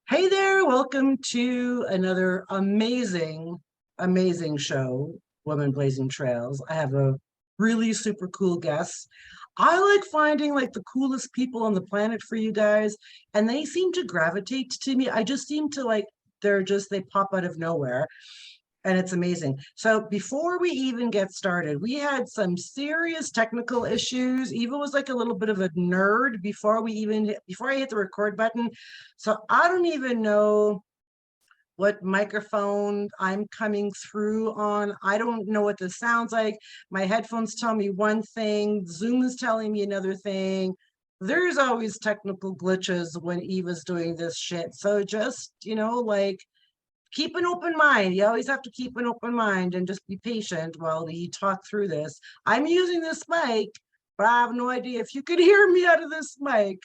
Hey there, welcome to another amazing show, Women Blazing Trails. I have a really super cool guest. I like finding like the coolest people on the planet for you guys, and they seem to gravitate to me. I just seem to like they pop out of nowhere and it's amazing. So before we even get started, we had some serious technical issues. Eva was like a little bit of a nerd before I hit the record button. So I don't even know what microphone I'm coming through on. I don't know what this sounds like. My headphones tell me one thing, Zoom is telling me another thing. There's always technical glitches when Eva's doing this shit. So just, like keep an open mind. You always have to keep an open mind and just be patient while we talk through this. I'm using this mic, but I have no idea if you could hear me out of this mic.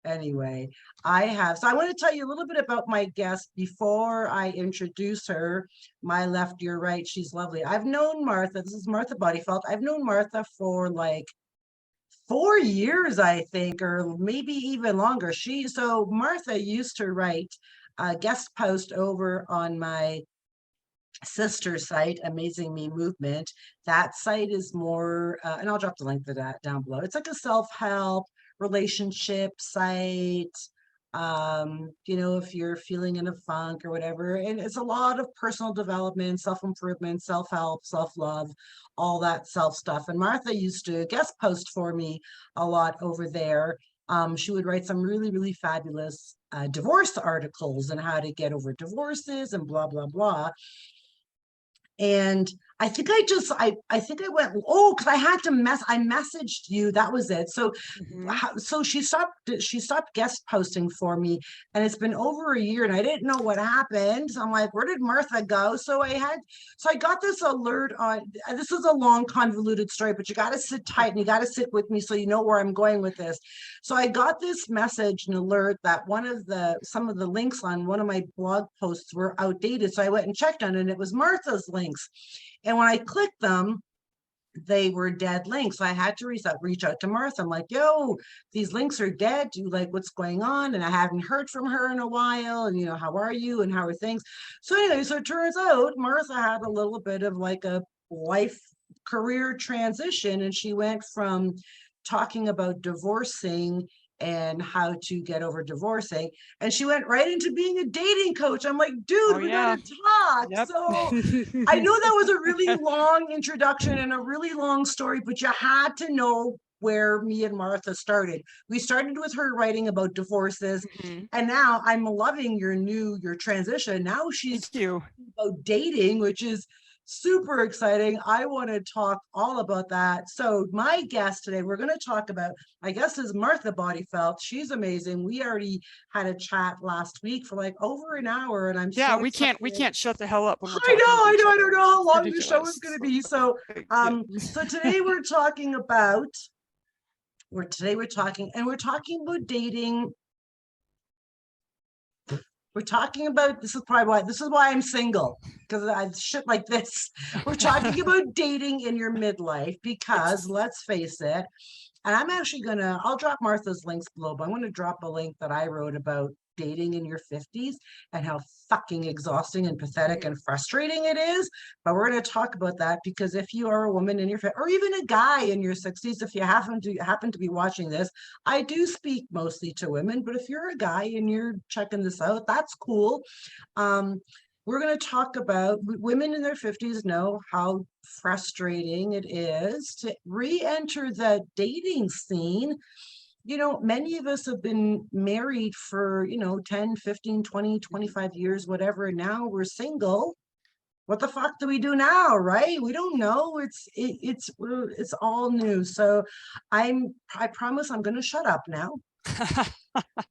Anyway, so I want to tell you a little bit about my guest before I introduce her. My left, your right, she's lovely. I've known Martha. This is Martha Bodyfelt. I've known Martha for like 4 years, I think, or maybe even longer. So Martha used to write a guest post over on my sister site, Amazing Me Movement. That site is more, and I'll drop the link to that down below. It's like a self-help relationship site. If you're feeling in a funk or whatever, and it's a lot of personal development, self-improvement, self-help, self-love, all that self stuff. And Martha used to guest post for me a lot over there. She would write some really, really fabulous divorce articles and how to get over divorces and blah, blah, blah. And I think I think I went, because I messaged you. That was it. So, so she stopped guest posting for me, and it's been over a year, and I didn't know what happened. So I'm like, where did Martha go? So I got this alert on. This is a long, convoluted story, but you got to sit tight and you got to sit with me so you know where I'm going with this. So I got this message, an alert that some of the links on one of my blog posts were outdated. So I went and checked on it, and it was Martha's links. And when I clicked them, they were dead links. So I had to reach out to Martha. I'm like, yo, these links are dead. Do you like what's going on? And I haven't heard from her in a while. And, how are you? And how are things? So anyway, so it turns out Martha had a little bit of like a life career transition. And she went from talking about divorcing and how to get over divorcing, and she went right into being a dating coach. I'm like, dude, we gotta talk. Yep. So I know that was a really long introduction and a really long story, but you had to know where me and Martha started. We started with her writing about divorces, and now I'm loving your transition. Now she's about dating, which is super exciting. I want to talk all about that. So my guest today, we're going to talk about, my guest is Martha Bodyfelt. She's amazing. We already had a chat last week for like over an hour, and I'm so we can't shut the hell up when we're I don't know how long the show is going to be. So so today we're talking about dating. We're talking about, this is why I'm single, because I shit like this. We're talking about dating in your midlife, because let's face it, and I'll drop Martha's links below, but I'm going to drop a link that I wrote about dating in your 50s and how fucking exhausting and pathetic and frustrating it is. But we're going to talk about that, because if you are a woman in your or even a guy in your 60s, if you happen to be watching this, I do speak mostly to women, but if you're a guy and you're checking this out, that's cool. We're going to talk about women in their 50s know how frustrating it is to re-enter the dating scene. Many of us have been married for, 10, 15, 20, 25 years, whatever. Now we're single. What the fuck do we do now, right? We don't know. It's all new. So I promise I'm going to shut up now.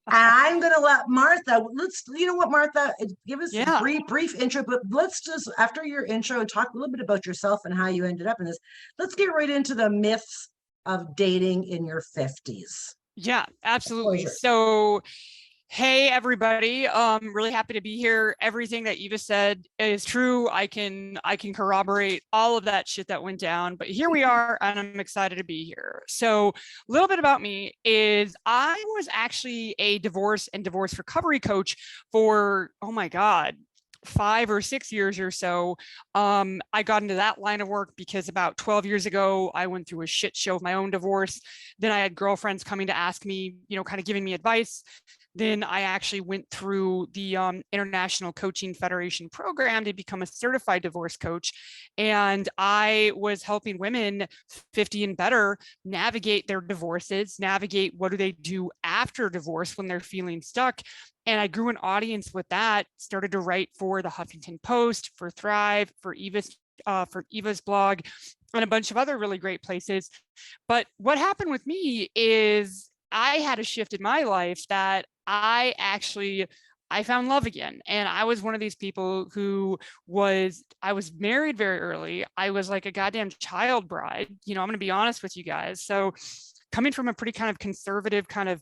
I'm going to let Martha, Martha, give us a brief intro, but let's just, after your intro, talk a little bit about yourself and how you ended up in this. Let's get right into the myths of dating in your 50s. Yeah, absolutely. So Hey everybody, really happy to be here. Everything that Eva said is true. I can corroborate all of that shit that went down, but here we are and I'm excited to be here. So, a little bit about me is I was actually a divorce and divorce recovery coach for, oh my God, 5 or 6 years or so. I got into that line of work because about 12 years ago, I went through a shit show of my own divorce. Then I had girlfriends coming to ask me, kind of giving me advice. Then I actually went through the International Coaching Federation program to become a certified divorce coach. And I was helping women 50 and better navigate their divorces, navigate what do they do after divorce when they're feeling stuck. And I grew an audience with that, started to write for the Huffington Post, for Thrive, for Eva's blog, and a bunch of other really great places. But what happened with me is I had a shift in my life that I found love again. And I was one of these people I was married very early. I was like a goddamn child bride. I'm going to be honest with you guys. So coming from a pretty kind of conservative kind of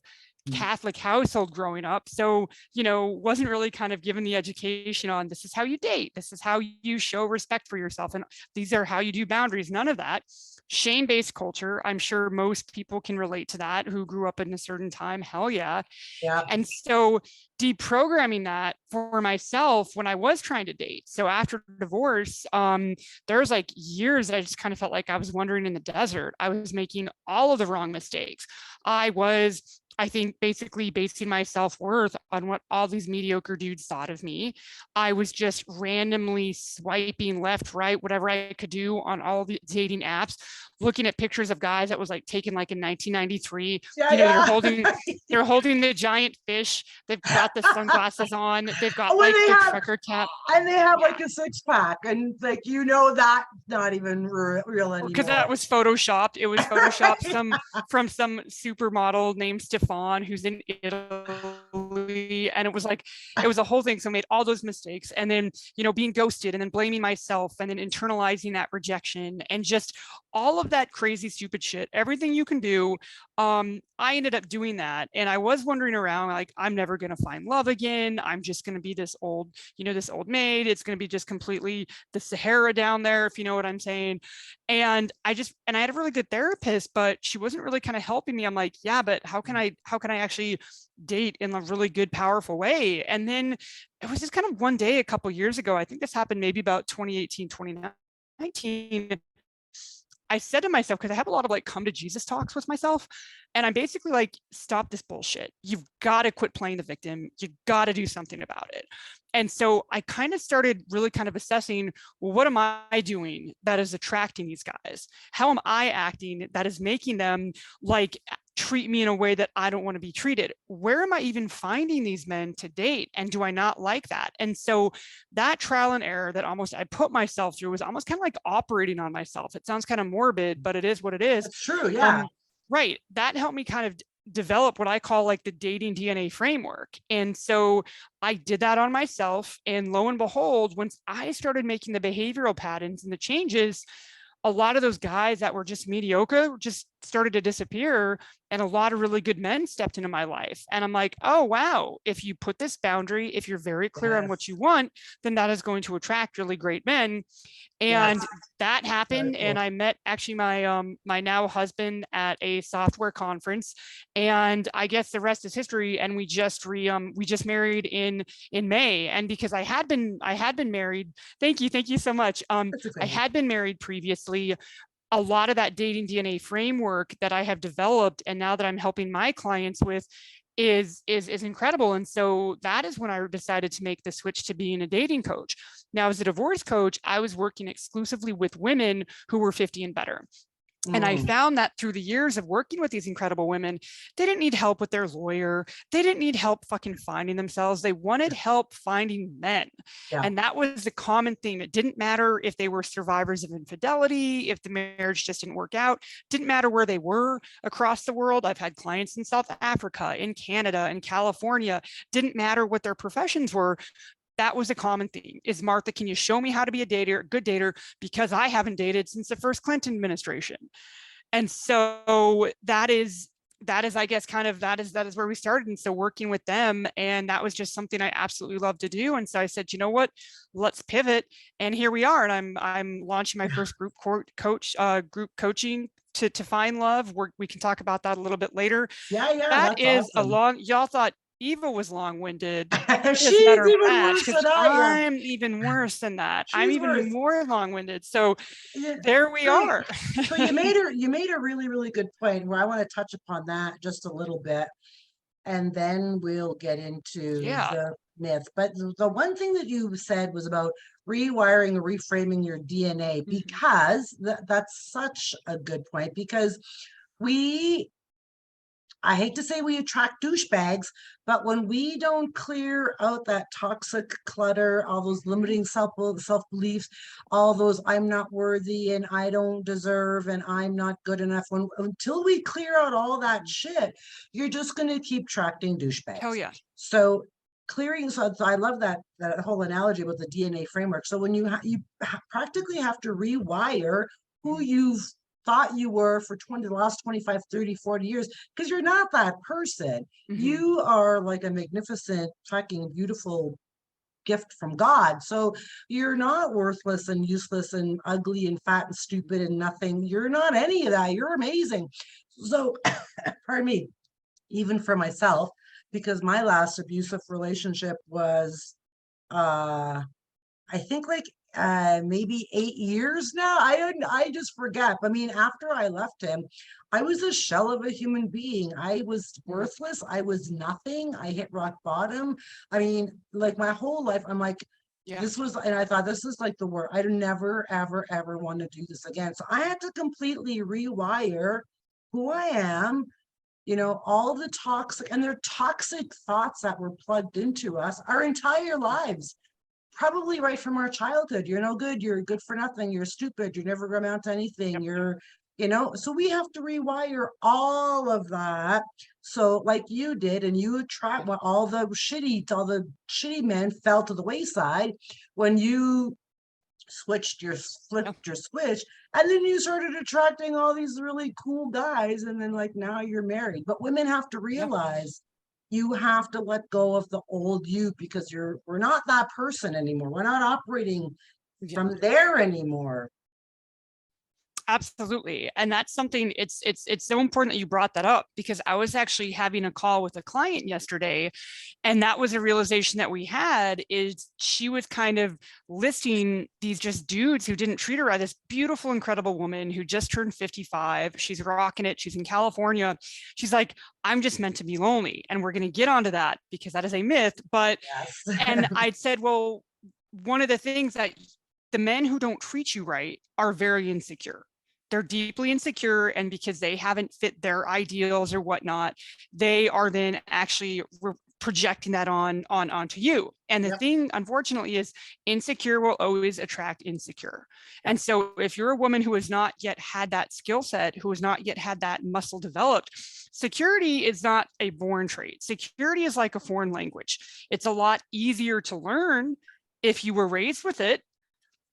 Catholic household growing up. So, wasn't really kind of given the education on this is how you date. This is how you show respect for yourself. And these are how you do boundaries. None of that. Shame-based culture. I'm sure most people can relate to that who grew up in a certain time. Hell yeah. Yeah. And so deprogramming that for myself when I was trying to date. So after divorce, there was like years that I just kind of felt like I was wandering in the desert. I was making all of the wrong mistakes. I think basically basing my self-worth on what all these mediocre dudes thought of me. I was just randomly swiping left, right, whatever I could do on all the dating apps, looking at pictures of guys that was like taken like in 1993. Yeah, yeah. They're holding the giant fish. They've got the sunglasses on. They've got When like they the have trucker cap. and they have Yeah. like a six pack, and like that's not even real Because anymore. that was photoshopped. It was photoshopped from some supermodel named Stefan who's in Italy, and it was a whole thing. So I made all those mistakes, and then being ghosted, and then blaming myself, and then internalizing that rejection, and just all of that crazy stupid shit. Everything you can do. I ended up doing that, and I was wandering around like I'm never gonna find love again. I'm just gonna be this old maid. It's gonna be just completely the Sahara down there, if you know what I'm saying. And I had a really good therapist, but she wasn't really kind of helping me. I'm like, yeah, but how can I actually date in a really good, powerful way? And then it was just kind of one day a couple years ago. I think this happened maybe about 2018, 2019. I said to myself, because I have a lot of like come to Jesus talks with myself, and I'm basically like, stop this bullshit. You've got to quit playing the victim. You got to do something about it. And so I kind of started really kind of assessing, well, what am I doing that is attracting these guys? How am I acting that is making them like treat me in a way that I don't want to be treated? Where am I even finding these men to date? And do I not like that? And so that trial and error that almost I put myself through was almost kind of like operating on myself. It sounds kind of morbid, but it is what it is. It's true, yeah. Right. That helped me kind of develop what I call like the dating DNA framework. And so I did that on myself. And lo and behold, once I started making the behavioral patterns and the changes, a lot of those guys that were just mediocre just started to disappear, and a lot of really good men stepped into my life. And I'm like, oh wow, if you put this boundary, if you're very clear on what you want, then that is going to attract really great men. And that happened. Cool. And I met actually my now husband at a software conference, and I guess the rest is history. And we just married in May. And because I had been married, thank you so much. I had been married previously. A lot of that dating DNA framework that I have developed, and now that I'm helping my clients with, is incredible. And so that is when I decided to make the switch to being a dating coach. Now, as a divorce coach, I was working exclusively with women who were 50 and better. And I found that through the years of working with these incredible women, they didn't need help with their lawyer. They didn't need help fucking finding themselves. They wanted help finding men. Yeah. And that was the common theme. It didn't matter if they were survivors of infidelity, if the marriage just didn't work out, didn't matter where they were across the world. I've had clients in South Africa, in Canada, in California, didn't matter what their professions were. That was a common theme is, Martha, can you show me how to be a good dater? Because I haven't dated since the first Clinton administration. And so that is that is, I guess, kind of that is where we started. And so working with them, and that was just something I absolutely love to do. And so I said, you know what, let's pivot. And here we are. And I'm launching my first group group coaching to find love. We can talk about that a little bit later. Yeah, That that's is a awesome. long, y'all thought Eva was long-winded. She is She's better even match worse because than I am. I'm even worse than that. I'm She's even worse. more long-winded. So Yeah. there we So, are. so you made a really, really good point where I want to touch upon that just a little bit, and then we'll get into Yeah. the myth. But the one thing that you said was about rewiring or reframing your DNA, Mhm. because that's such a good point, because we I hate to say we attract douchebags, but when we don't clear out that toxic clutter, all those Mhm. limiting self beliefs, all those I'm not worthy and I don't deserve and I'm not good enough, until we clear out all that Mhm. shit, you're just going to keep attracting Hell douchebags. yeah. So clearing, so I love that whole analogy about the DNA framework. So when practically have to rewire who Mhm. you've thought you were for the last 25, 30, 40 years, because you're not that person. Mhm. You are like a magnificent, fucking beautiful gift from God. So you're not worthless and useless and ugly and fat and stupid and nothing. You're not any of that. You're amazing. So, pardon me, even for myself, because my last abusive relationship was I think like maybe 8 years now. I just forget. I mean, after I left him, I was a shell of a human being. I was Mhm. worthless. I was nothing. I hit rock bottom. I mean, like my whole life, I'm like, Yeah. this was, and I thought this is like the word. I never, ever, ever want to do this again. So I had to completely rewire who I am, all the toxic, and they're toxic thoughts that were plugged into us our entire lives, probably right from our childhood. You're no good, you're good for nothing, you're stupid, you're never going to amount to anything, Yep. so we have to rewire all of that. So like you did, and you attract, well, all the shitty men fell to the wayside when you Yep. flipped your switch, and then you started attracting all these really cool guys, and then like now you're married. But women have to Yep. realize you have to let go of the old you, because we're not that person anymore. We're not operating Yeah. from there anymore. Absolutely. And that's something, it's so important that you brought that up, because I was actually having a call with a client yesterday, and that was a realization that we had. Is she was kind of listing these just dudes who didn't treat her right. This beautiful, incredible woman who just turned 55. She's rocking it. She's in California. She's like, I'm just meant to be lonely. And we're going to get onto that because that is a myth. But, Yes. and I said, well, one of the things that the men who don't treat you right are very insecure. They're deeply insecure, and because they haven't fit their ideals or whatnot, they are then actually projecting that onto you. And the Yep. thing, unfortunately, is insecure will always attract insecure. Yep. And so if you're a woman who has not yet had that skill set, who has not yet had that muscle developed, security is not a born trait. Security is like a foreign language. It's a lot easier to learn if you were raised with it,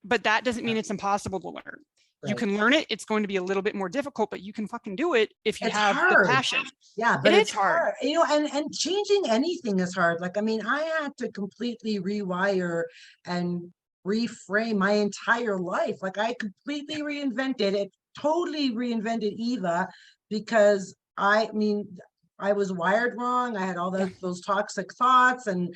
but that doesn't mean Yep. it's impossible to learn. You Right. can learn it. It's going to be a little bit more difficult, but you can fucking do it if you It's have the hard. passion. Yeah, It but is it's hard. hard, and changing anything is hard. Like, I mean, I had to completely rewire and reframe my entire life. Like, I completely reinvented it, totally reinvented Eva, because I mean, I was wired wrong. I had all Yeah. those toxic thoughts and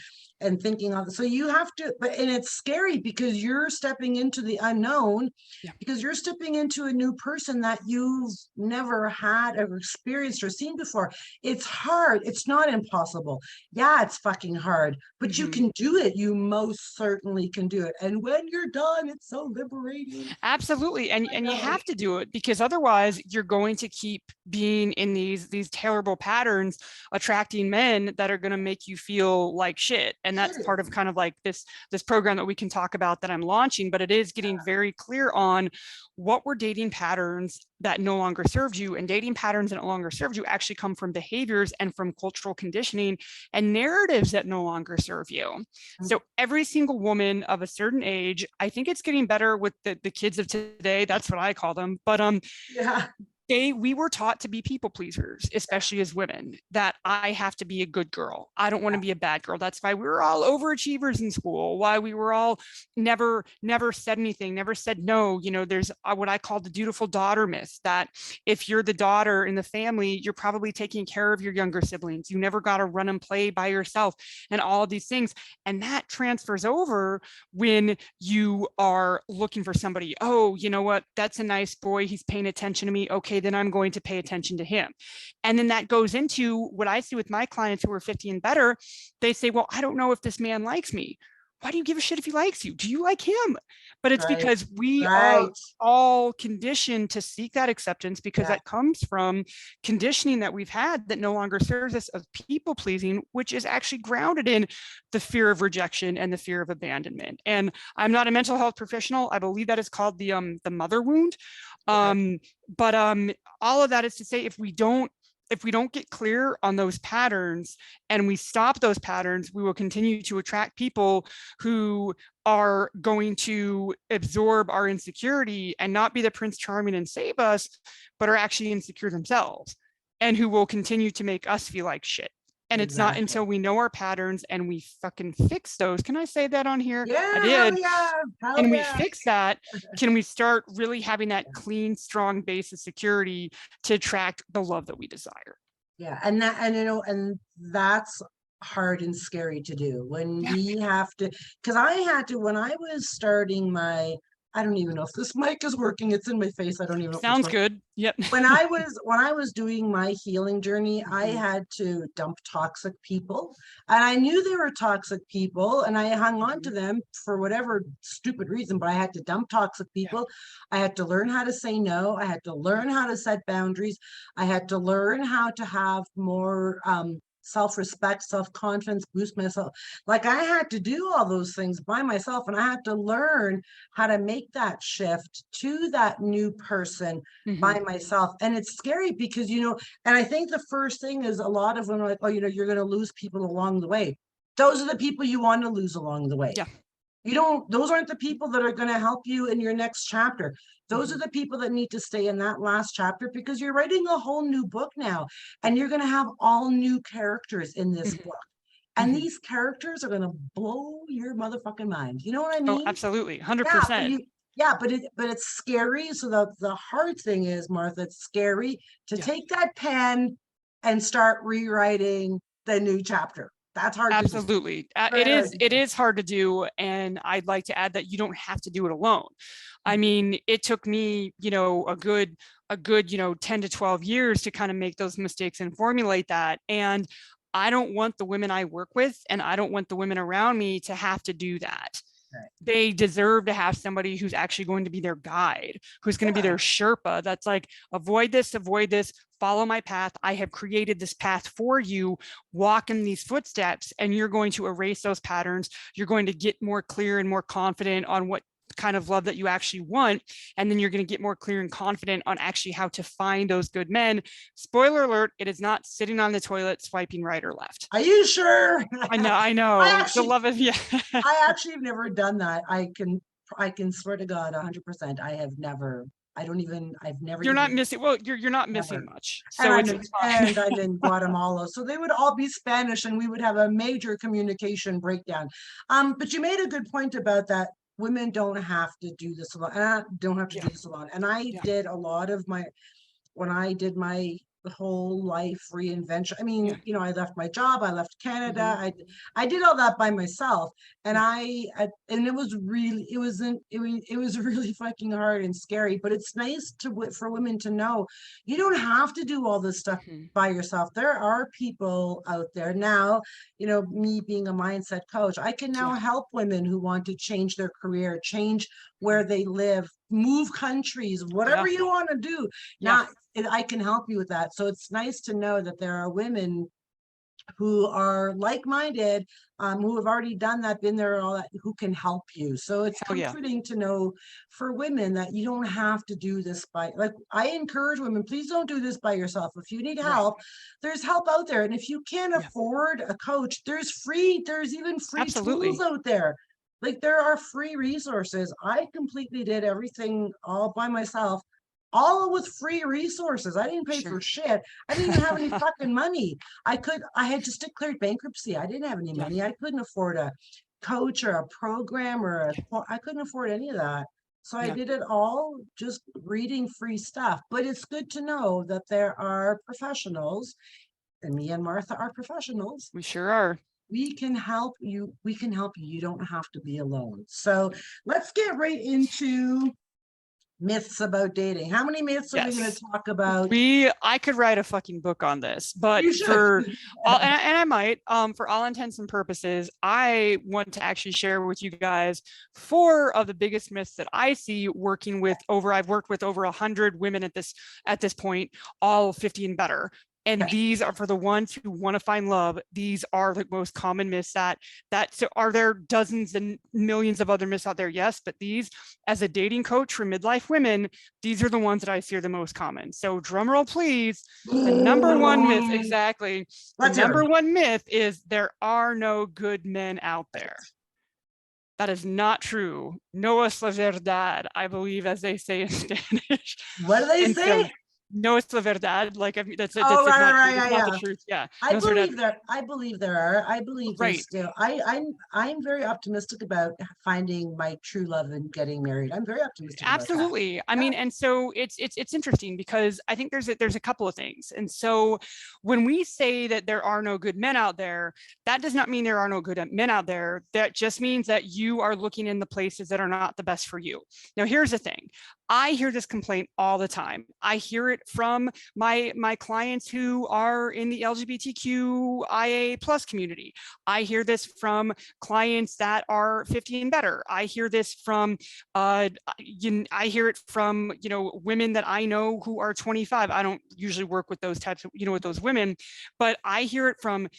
thinking all. So you have to, and it's scary because you're stepping into the unknown, Yeah. because you're stepping into a new person that you've never had or experienced or seen before. It's hard. It's not impossible. Yeah, it's fucking hard, but you Mm-hmm. can do it. You most certainly can do it. And when you're done, it's so liberating. Absolutely. I And you know. have to do it, because otherwise you're going to keep being in these terrible patterns, attracting men that are going to make you feel like shit. And that's Shitty. part of kind of like this program that we can talk about that I'm launching, but it is getting very clear on what were dating patterns that no longer served you. And dating patterns that no longer served you actually come from behaviors and from cultural conditioning and narratives that no longer serve you. So every single woman of a certain age, I think it's getting better with the kids of today. That's what I call them. But Yeah. we were taught to be people pleasers, especially as women, that I have to be a good girl. I don't want to be a bad girl. That's why we were all overachievers in school, why we were all never said anything, never said no. You know, there's what I call the dutiful daughter myth, that if you're the daughter in the family, you're probably taking care of your younger siblings. You never got to run and play by yourself and all of these things. And that transfers over when you are looking for somebody. Oh, you know what? That's a nice boy. He's paying attention to me. Okay, then I'm going to pay attention to him. And then that goes into what I see with my clients who are 50 and better. They say, well, I don't know if this man likes me. Why do you give a shit if he likes you? Do you like him? But it's Right. because we are Right. all conditioned to seek that acceptance, because Yeah. that comes from conditioning that we've had that no longer serves us, of people pleasing, which is actually grounded in the fear of rejection and the fear of abandonment. And I'm not a mental health professional. I believe that is called the mother wound. Okay. But all of that is to say, if we don't get clear on those patterns and we stop those patterns, we will continue to attract people who are going to absorb our insecurity and not be the Prince Charming and save us, but are actually insecure themselves, and who will continue to make us feel like shit. And it's not Exactly. until we know our patterns and we fucking fix those. Can I say that on here? I Yeah, hell did. yeah. Hell And we yeah. fix that, can we start really having that clean, strong base of security to attract the love that we desire? Yeah, and that, and you know, and that's hard and scary to do when Yeah, we have to, because I had to when I was starting my, I don't even know if this mic is working, it's in my face, I don't even know if it's sounds working. good. Yep. When I was doing my healing journey, I Mhm. had to dump toxic people, and I knew they were toxic people, and I hung on to Mhm. them for whatever stupid reason, but I had to dump toxic Yeah. people. I had to learn how to say no. I had to learn how to set boundaries. I had to learn how to have more self-respect, self-confidence, boost myself. Like I had to do all those things by myself, and I had to learn how to make that shift to that new person by Mhm. myself. And it's scary because, and I think the first thing is a lot of women are like, oh, you're going to lose people along the way. Those are the people you want to lose along the way. Yeah. You don't, those aren't the people that are going to help you in your next chapter. Those are Mhm. the people that need to stay in that last chapter, because you're writing a whole new book now, and you're going to have all new characters in this Mhm. book. And Mhm. these characters are going to blow your motherfucking mind. You know what I Oh, mean? absolutely. Yeah, but 100%. it's scary. So the hard thing is, Martha, it's scary to Yeah. take that pen and start rewriting the new chapter. That's hard to do. Absolutely. It Very hard is to it do. is hard to do, and I'd like to add that you don't have to do it alone. I Mhm. mean, it took me, a good, 10 to 12 years to kind of make those mistakes and formulate that. And I don't want the women I work with, and I don't want the women around me to have to do that. Right. They deserve to have somebody who's actually going to be their guide, who's going to be Yeah. their Sherpa. That's like, avoid this, follow my path. I have created this path for you. Walk in these footsteps, and you're going to erase those patterns. You're going to get more clear and more confident on what kind of love that you actually want. And then you're going to get more clear and confident on actually how to find those good men. Spoiler alert, it is not sitting on the toilet swiping right or left. Are you sure? I I know. The actually, love of, yeah. I actually have never done that. I can swear to God, 100%. I've never You're not even, missing, well, you're not missing never. much, And so I'm it's in, fine. and I'm in Guatemala, so they would all be Spanish, and we would have a major communication breakdown. But you made a good point about that. Women don't have to do this alone. And I don't have to Yeah. do this alone. And I Yeah. did a lot of my when I did my whole life reinvention. I mean, Yeah. I left my job, I left Canada, Hmm. I did all that by myself, and Yeah. and it was really, it was really fucking hard and scary. But it's nice for women to know you don't have to do all this stuff Hmm. by yourself. There are people out there now. Me being a mindset coach, I can now Yeah. help women who want to change their career, change where they live, move countries, whatever Yeah. you want to do. Yeah. Not I can help you with that. So it's nice to know that there are women who are like-minded, who have already done that, been there, and all that, who can help you. So it's Hell yeah. comforting to know for women that you don't have to do this like I encourage women, please don't do this by yourself. If you need Right. help, there's help out there. And if you can't Yeah. afford a coach, there's even free tools Absolutely. out there. Like there are free resources. I completely did everything all by myself. all with free resources. I didn't pay Sure. for shit. I didn't even have any fucking money. I had just declared bankruptcy. I didn't have any Yeah. money. I couldn't afford a coach or a program or Yeah. I couldn't afford any of that. So I Yeah. did it all just reading free stuff. But it's good to know that there are professionals, and me and Martha are professionals. We sure are. We can help you. We can help you. You don't have to be alone. So let's get right into myths about dating. How many myths are we going to Yes. talk about? I could write a fucking book on this, but You should. and I might, for all intents and purposes, I want to actually share with you guys four of the biggest myths that I see I've worked with over 100 women at this point, all 50 and better. And Okay. these are for the ones who want to find love. These are the most common myths so are there dozens and millions of other myths out there? Yes, but these, as a dating coach for midlife women, these are the ones that I see are the most common. So drum roll, please. The number one myth, exactly. The Let's hear number them. one myth is there are no good men out there. That is not true. No es la verdad, I believe, as they say in Spanish. What do they And so, say? no es la verdad. Like that's Oh, it's right, not true. right, It's right, not the yeah. truth. Yeah. I No es verdad. believe there. I believe there are. I believe there's Right. still. I'm very optimistic about finding my true love and getting married. I'm very optimistic about that. Absolutely. I Yeah. mean, and so it's interesting because I think there's a couple of things. And so when we say that there are no good men out there, that does not mean there are no good men out there. That just means that you are looking in the places that are not the best for you. Now, here's the thing. I hear this complaint all the time. I hear it from my clients who are in the LGBTQIA plus community. I hear this from clients that are 50 and better. I hear this from I hear it from women that I know who are 25. I don't usually work with those types of with those women, but I hear it from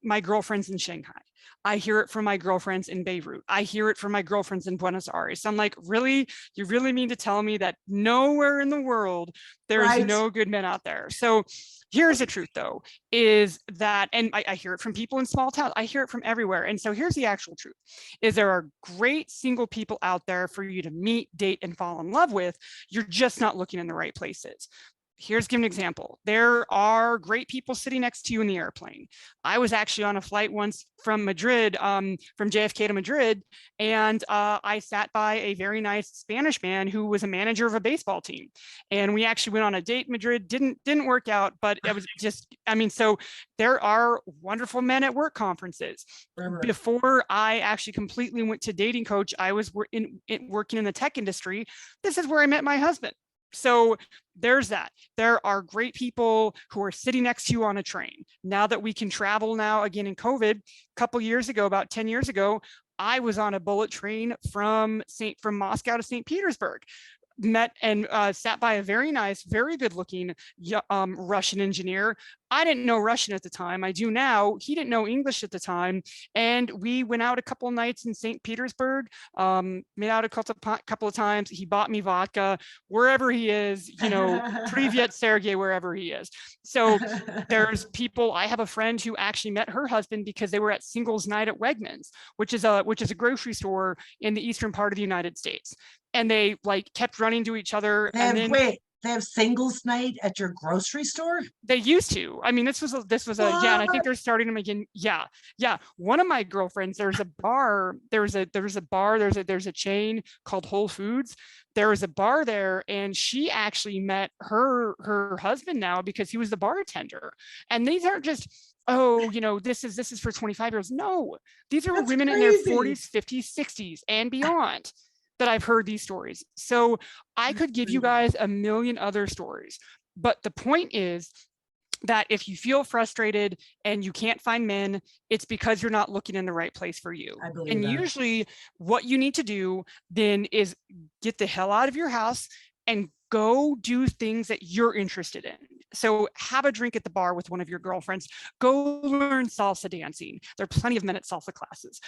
my girlfriends in Shanghai. I hear it from my girlfriends in Beirut. I hear it from my girlfriends in Buenos Aires. I'm like, really? You really mean to tell me that nowhere in the world there's Right. no good men out there? So here's the truth, though, is that, and I hear it from people in small towns. I hear it from everywhere. And so here's the actual truth, is there are great single people out there for you to meet, date, and fall in love with. You're just not looking in the right places. Here's give an example. There are great people sitting next to you in the airplane. I was actually on a flight once from Madrid, from JFK to Madrid, and I sat by a very nice Spanish man who was a manager of a baseball team, and we actually went on a date in Madrid. Didn't work out, but it was just, I mean, so there are wonderful men at work conferences. Forever. Before I actually completely went to dating coach, I was working in the tech industry. This is where I met my husband. So there's that. There are great people who are sitting next to you on a train. Now that we can travel now again in COVID, a couple years ago, about 10 years ago, I was on a bullet train from Moscow to St. Petersburg. Met and sat by a very nice, very good looking Russian engineer. I didn't know Russian at the time. I do now. He didn't know English at the time. And we went out a couple of nights in St. Petersburg, made out a couple of times. He bought me vodka wherever he is, Privyet Sergey, wherever he is. So there's people, I have a friend who actually met her husband because they were at singles night at Wegmans, which is a grocery store in the eastern part of the United States. And they like kept running to each other. Wait, they have singles night at your grocery store? They used to. I mean, this was yeah, and I think they're starting them again. Yeah, yeah. One of my girlfriends, there's a bar. There's a chain called Whole Foods. There was a bar there, and she actually met her husband now because he was the bartender. And these aren't just, oh, this is for 25-year-olds. No, these are That's women in their crazy. 40s, 50s, 60s, and beyond that I've heard these stories. So I could give you guys a million other stories. But the point is that if you feel frustrated and you can't find men, it's because you're not looking in the right place for you. I believe And that. usually what you need to do then is get the hell out of your house and go do things that you're interested in. So have a drink at the bar with one of your girlfriends. Go learn salsa dancing. There are plenty of men at salsa classes.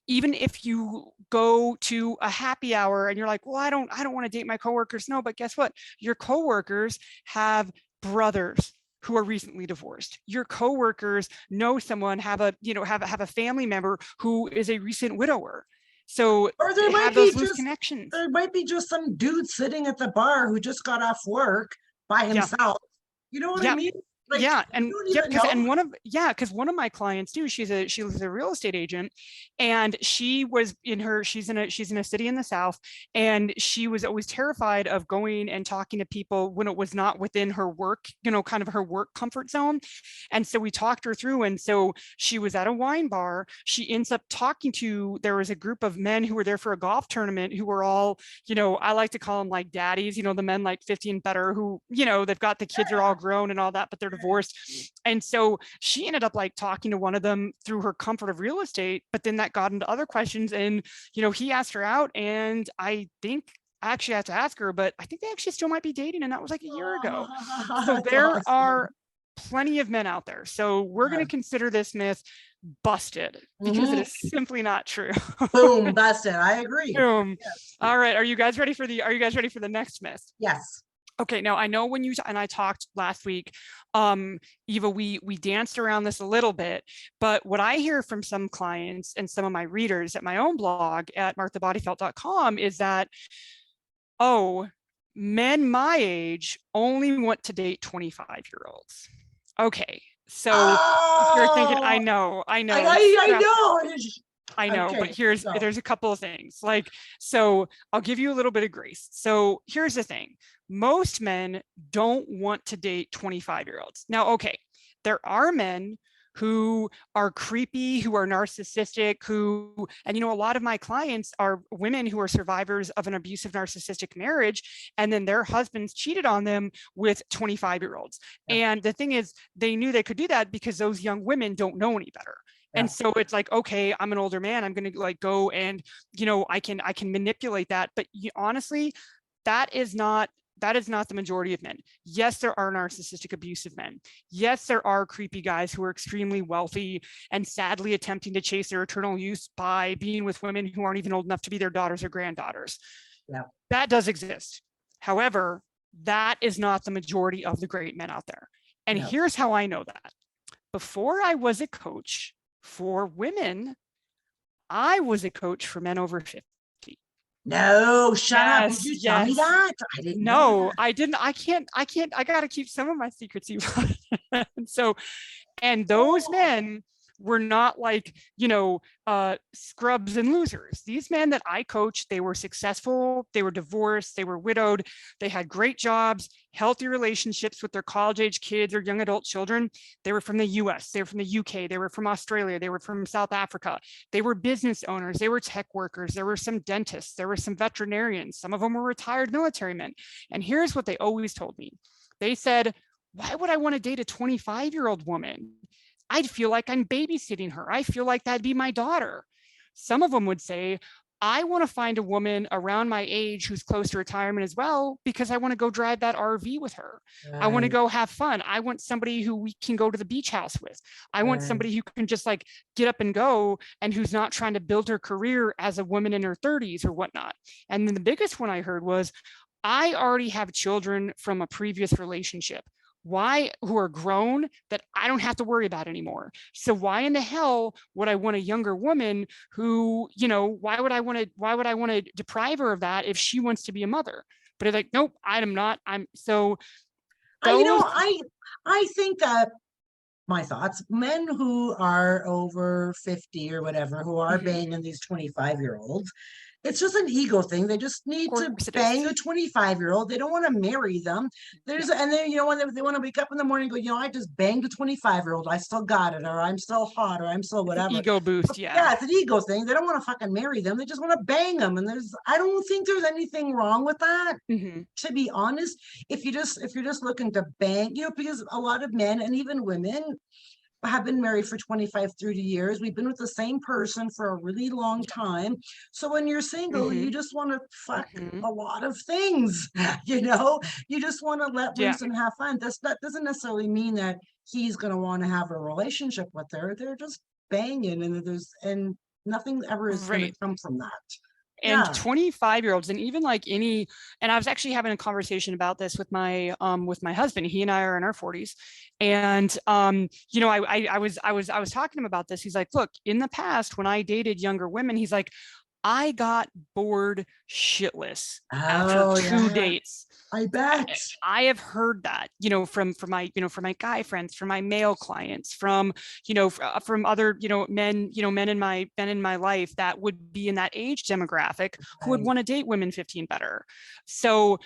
Even if you go to a happy hour and you're like, well, I don't want to date my coworkers. No, but guess what? Your coworkers have brothers who are recently divorced. Your coworkers know someone, have a family member who is a recent widower. So Or they have those loose connections. there might be just some dude sitting at the bar who just got off work by Yeah. himself. You know what I Yeah. mean? Like Yeah, you and don't yep, even know. because one of my clients too, she was a real estate agent, and she's in a city in the South, and she was always terrified of going and talking to people when it was not within her work, kind of her work comfort zone. And so we talked her through, and so she was at a wine bar. She ends up talking to, there was a group of men who were there for a golf tournament who were all, I like to call them like daddies, the men like 50 and better who, they've got the kids are all grown and all that, but they're divorced. And so she ended up like talking to one of them through her comfort of real estate, but then that got into other questions. And, he asked her out, and I think I actually have to ask her, but I think they actually still might be dating. And that was like a year ago. So That's there awesome. are plenty of men out there. So we're going to consider this myth busted because it Mhm. is simply not true. Boom, busted. I agree. Boom. Yes. All right. Are you guys ready for the next myth? Yes. Okay, now I know when you and I talked last week, Eva, we danced around this a little bit, but what I hear from some clients and some of my readers at my own blog at marthabodyfelt.com is that, oh, men my age only want to date 25-year-olds. Okay, so if you're thinking, Oh, I I, know, I, I strap know. I know, but Okay, go. there's a couple of things. Like, so I'll give you a little bit of grace. So here's the thing. Most men don't want to date 25-year-olds. Now, okay, there are men who are creepy, who are narcissistic, and a lot of my clients are women who are survivors of an abusive narcissistic marriage, and then their husbands cheated on them with 25-year-olds. Yeah, And the thing is, they knew they could do that because those young women don't know any better. yeah. And so it's like, okay, I'm an older man, I'm going to like go and I can manipulate that, but honestly, that is not the majority of men. Yes, there are narcissistic abusive men. Yes, there are creepy guys who are extremely wealthy and sadly attempting to chase their eternal youth by being with women who aren't even old enough to be their daughters or granddaughters. Yeah. That does exist. However, that is not the majority of the great men out there. And No. here's how I know that. Before I was a coach for women, I was a coach for men over 50. No, shut up. Would Yes, you tell me yes. that? I didn't know No, that. I didn't. I got to keep some of my secrets. And so, and those Oh, men were not like, scrubs and losers. These men that I coached, they were successful, they were divorced, they were widowed, they had great jobs, healthy relationships with their college age kids or young adult children. They were from the US, they were from the UK, they were from Australia, they were from South Africa. They were business owners, they were tech workers, there were some dentists, there were some veterinarians, some of them were retired military men. And here's what they always told me. They said, why would I want to date a 25-year-old woman? I'd feel like I'm babysitting her. I feel like that'd be my daughter. Some of them would say, I want to find a woman around my age who's close to retirement as well, because I want to go drive that RV with her. I want to right, go have fun. I want somebody who we can go to the beach house with. I want right. somebody who can just like get up and go and who's not trying to build her career as a woman in her 30s or whatnot. And then the biggest one I heard was, I already have children from a previous relationship. Why, who are grown, that I don't have to worry about anymore. So why in the hell would I want a younger woman who, why would I want to deprive her of that if she wants to be a mother? But it's like, nope, I'm not. I'm so I, you know, those. I think that my thoughts, men who are over 50 or whatever, who are Mhm, banging these 25-year-olds, it's just an ego thing. They just of need to course it bang is. a 25-year-old. They don't want to marry them. Yeah, And then, when they want to wake up in the morning and go, I just banged a 25-year-old. I still got it, or I'm still hot, or I'm still it's an whatever. ego But boost. Yeah. yeah, it's an ego thing. They don't want to fucking marry them. They just want to bang them. And I don't think there's anything wrong with that. Hmm. To be honest, if you're just looking to bang, because a lot of men and even women have been married for 25, 30 years. We've been with the same person for a really long Yeah. time. So when you're single, you Hmm. just want to fuck Hmm. a lot of things, you just want to let Yeah. loose and have fun. That doesn't necessarily mean that he's going to want to have a relationship with her. They're just banging and nothing ever is going to Right. come from that. And Yeah. 25-year-olds, and even like any, and I was actually having a conversation about this with my husband. He and I are in our 40s. And I was talking to him about this. He's like, look, in the past when I dated younger women, he's like, I got bored shitless after Oh 2 dates. I bet. I have heard that, from my, from my guy friends, from my male clients, from, from other, men in my life that would be in that age demographic who would Right. want to date women 15 better. So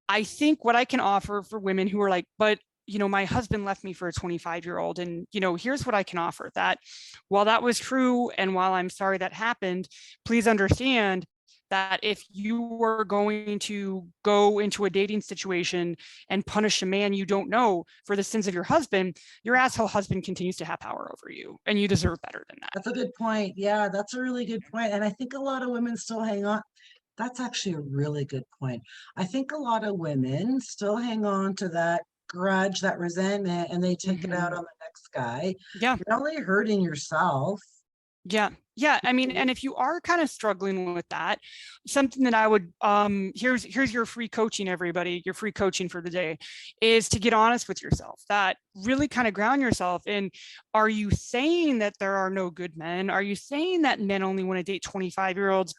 I think what I can offer for women who are like, but my husband left me for a 25-year-old, and here's what I can offer, that while that was true and while I'm sorry that happened, please understand that if you were going to go into a dating situation and punish a man you don't know for the sins of your husband, your asshole husband continues to have power over you, and you deserve better than that. That's a good point. Yeah, that's a really good point. And I think a lot of women still hang on. That's actually a really good point. I think a lot of women still hang on to that grudge, that resentment, and they take it out Mm-hmm. on the next guy. Yeah. You're only hurting yourself. Yeah. Yeah. I mean, and if you are kind of struggling with that, something that I would, here's your free coaching, everybody, your free coaching for the day, is to get honest with yourself, that really kind of ground yourself in, are you saying that there are no good men? Are you saying that men only want to date 25-year-olds?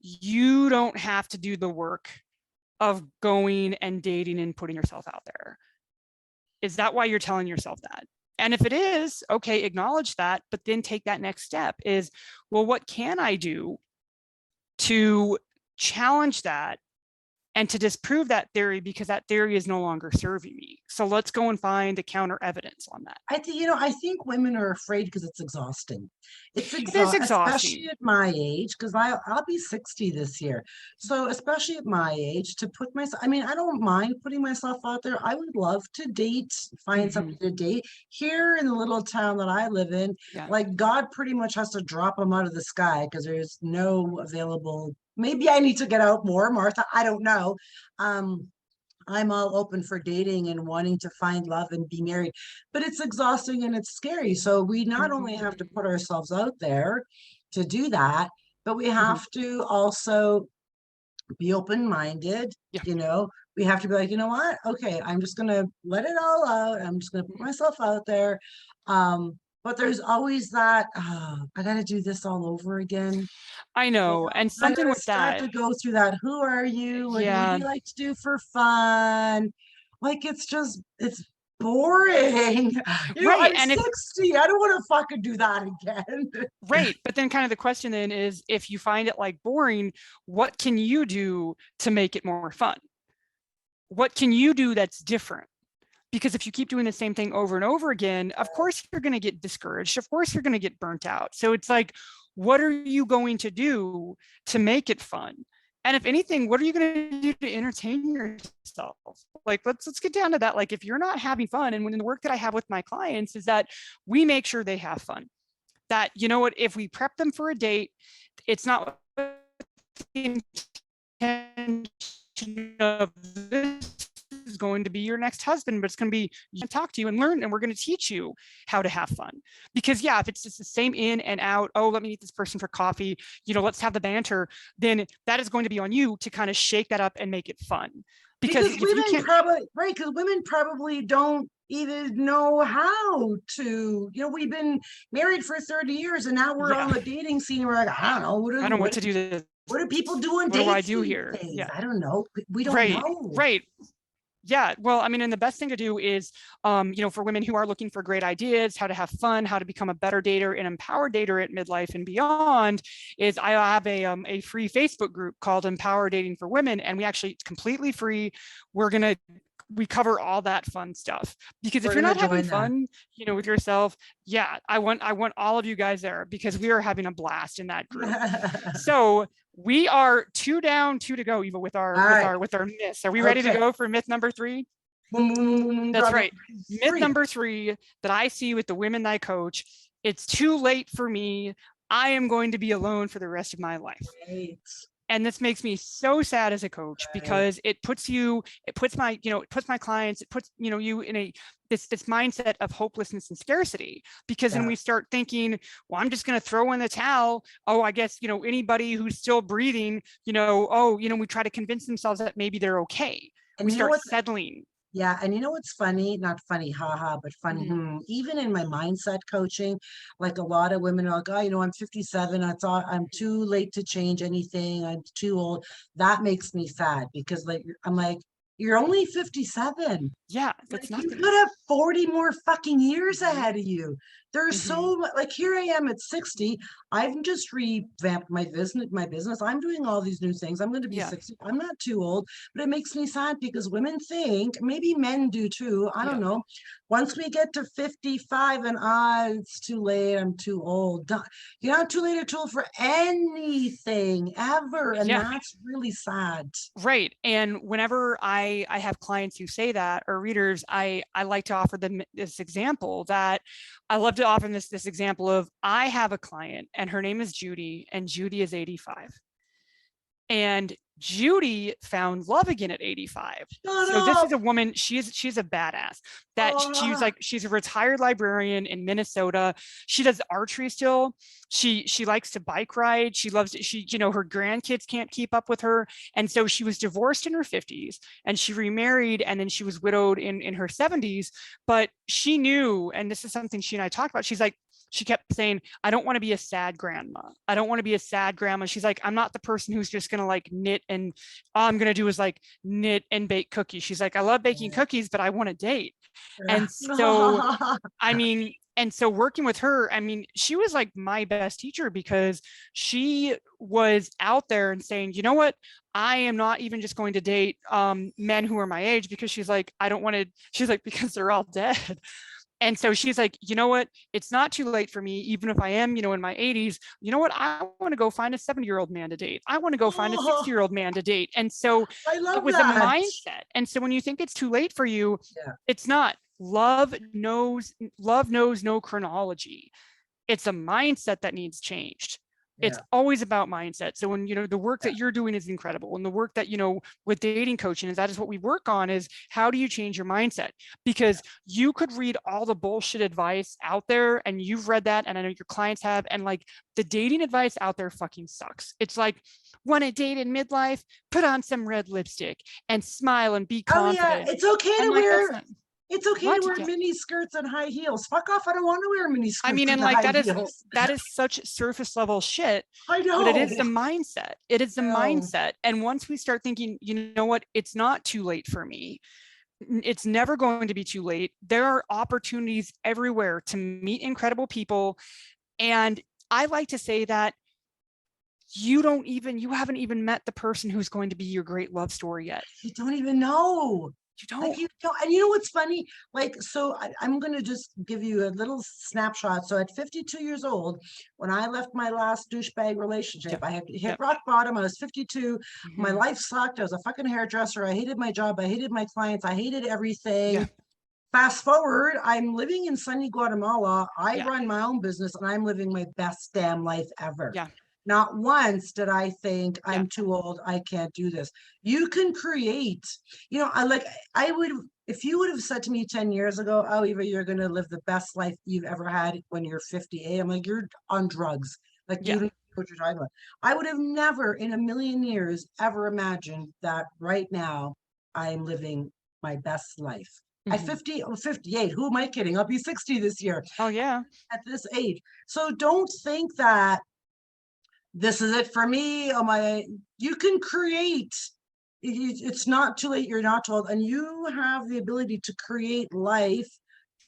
You don't have to do the work of going and dating and putting yourself out there. Is that why you're telling yourself that? And if it is, okay, acknowledge that, but then take that next step is, well, what can I do to challenge that and to disprove that theory, because that theory is no longer serving me? So let's go and find the counter evidence on that. I think, I think women are afraid because it's exhausting. It's It is especially exhausting. at my age, because I'll be 60 this year. So especially at my age, to put myself, I mean, I don't mind putting myself out there. I would love to date, find Mm-hmm. somebody to date. Here in the little town that I live in, Yeah. like God pretty much has to drop them out of the sky because there's no available. Maybe I need to get out more, Martha. I don't know. Um, I'm all open for dating and wanting to find love and be married, but it's exhausting and it's scary. So we not only have to Mm-hmm. put ourselves out there to do that, but we Mm-hmm. have to also be open-minded, Yeah. you know. We have to be like, you know what? Okay, I'm just gonna let it all out. I'm just gonna put myself out there. But there's always that, I gotta do this all over again. I You know. know, And I something gotta with start that, to go through that. Who are you? What do yeah, you like to do for fun? Like it's boring. right. I'm And if 60. I don't want to fucking do that again. Right. But then kind of the question then is, if you find it like boring, what can you do to make it more fun? What can you do that's different? Because if you keep doing the same thing over and over again, of course you're going to get discouraged. Of course you're going to get burnt out. So it's like, what are you going to do to make it fun? And if anything, what are you going to do to entertain yourself? Like, let's get down to that. Like, if you're not having fun, and when the work that I have with my clients is that we make sure they have fun, that, you know what, if we prep them for a date, it's not the intention of this is going to be your next husband, but it's going to be, you can talk to you and learn, and we're going to teach you how to have fun. Because yeah, if it's just the same in and out, oh, let me meet this person for coffee, let's have the banter, then that is going to be on you to kind of shake that up and make it fun. Because Because if you women can't, probably, right, because women probably don't even know how to, we've been married for 30 years and now we're yeah, on the dating scene. We're like, I don't know, I don't know what to do this. what do people do on What do I dates do these here? days? Yeah. I don't know. We don't Right, know. right. Yeah, well, I mean, and the best thing to do is, for women who are looking for great ideas, how to have fun, how to become a better dater and empowered dater at midlife and beyond, is I have a free Facebook group called Empower Dating for Women, and it's completely free. We cover all that fun stuff, because if We're you're gonna not having join that. fun, with yourself, yeah, I want all of you guys there, because we are having a blast in that group. So we are 2 down, 2 to go, Eva, with All our right. myths. Are we ready to Okay. go for myth number 3? Boom, boom, boom, boom, boom, That's brother. right. Myth Free. number 3 that I see with the women that I coach: it's too late for me. I am going to be alone for the rest of my life. Right. And this makes me so sad as a coach, Right. because it puts my clients, it puts, you in this mindset of hopelessness and scarcity. Because then Yeah. we start thinking, well, I'm just going to throw in the towel. Oh, I guess, anybody who's still breathing, we try to convince themselves that maybe they're okay. And We you know start what? settling. Yeah, and you know what's funny? Not funny, haha, but funny. Mhm. Even in my mindset coaching, like a lot of women are like, oh, I'm 57. I'm too late to change anything. I'm too old. That makes me sad because like I'm like, you're only 57. Yeah, Like that's you nothing. could have 40 more fucking years Mhm. ahead of you. There's Mhm. so much, like here I am at 60. I've just revamped my business. I'm doing all these new things. I'm going to be Yeah. 60. I'm not too old, but it makes me sad because women think, maybe men do too. I don't Yeah. know. Once we get to 55 and it's too late, I'm too old. You're not too late or too old for anything ever. And Yeah. that's really sad. Right. And whenever I have clients who say that, or readers, I like to offer them this example that I love to offer them this example of, I have a client and her name is Judy, and Judy is 85. And Judy found love again at 85. Shut So this is up. a woman, she's a badass. That Oh, she's a retired librarian in Minnesota. She does archery still. She likes to bike ride. She loves it. Her grandkids can't keep up with her. And so she was divorced in her 50s and she remarried, and then she was widowed in her 70s. But she knew, and this is something she and I talked about, she's like, she kept saying, I don't want to be a sad grandma. I don't want to be a sad grandma. She's like, I'm not the person who's just going to like knit, and all I'm going to do is like knit and bake cookies. She's like, I love baking cookies, but I want to date. yeah. And so, I mean, and so working with her, I mean, she was like my best teacher because she was out there and saying, you know what? I am not even just going to date men who are my age, because she's like, I don't want to, she's like, because they're all dead. And so she's like, you know what? It's not too late for me, even if I am, in my 80s. You know what? I want to go find a 70-year-old man to date. I want to go find a Oh, 60-year-old man to date. And so I it love was a that. mindset. And so when you think it's too late for you, Yeah, it's not. Love knows no chronology. It's a mindset that needs changed. It's yeah, always about mindset. So when the work yeah, that you're doing is incredible, and the work that with dating coaching, is that is what we work on, is how do you change your mindset? yeah. Because you could read all the bullshit advice out there, and you've read that, and I know your clients have, and like the dating advice out there fucking sucks. It's like, want to date in midlife, put on some red lipstick and smile and be Oh yeah, confident. it's okay And to like, that's wear not it's okay to what. wear Yeah. mini skirts and high heels. Fuck off, I don't want to wear mini I skirts mean, and and like high that is heels. that is such surface level shit, I but it is know. the mindset. It is the I know. mindset. And once we start thinking, you know what, it's not too late for me. It's never going to be too late. There are opportunities everywhere to meet incredible people. And I like to say that you haven't even met the person who's going to be your great love story yet. You don't even know. You Like don't. you know, and you know what's funny? Like, so I'm gonna just give you a little snapshot. So at 52 years old, when I left my last douchebag relationship, Yep. I had hit Yep. rock bottom. I was 52. My Mhm. life sucked. I was a fucking hairdresser. I hated my job. I hated my clients. I hated Yeah. everything. Fast forward, I'm living in sunny Guatemala. I Yeah. run my own business and I'm living my best damn life ever. Yeah. Not once did I think Yeah. I'm too old, I can't do this. You can create, I like, I would, if you would have said to me 10 years ago, oh, Eva, you're going to live the best life you've ever had when you're 58, I'm like, you're on drugs. Like, you Yeah. don't know what you're talking about. I would have never in a million years ever imagined that right now I am living my best life. At Mhm. 50 or 58, who am I kidding? I'll be 60 this year Oh yeah. at this age. So don't think that this is it for me. Oh my, you can create. It's not too late. You're not too old, and you have the ability to create life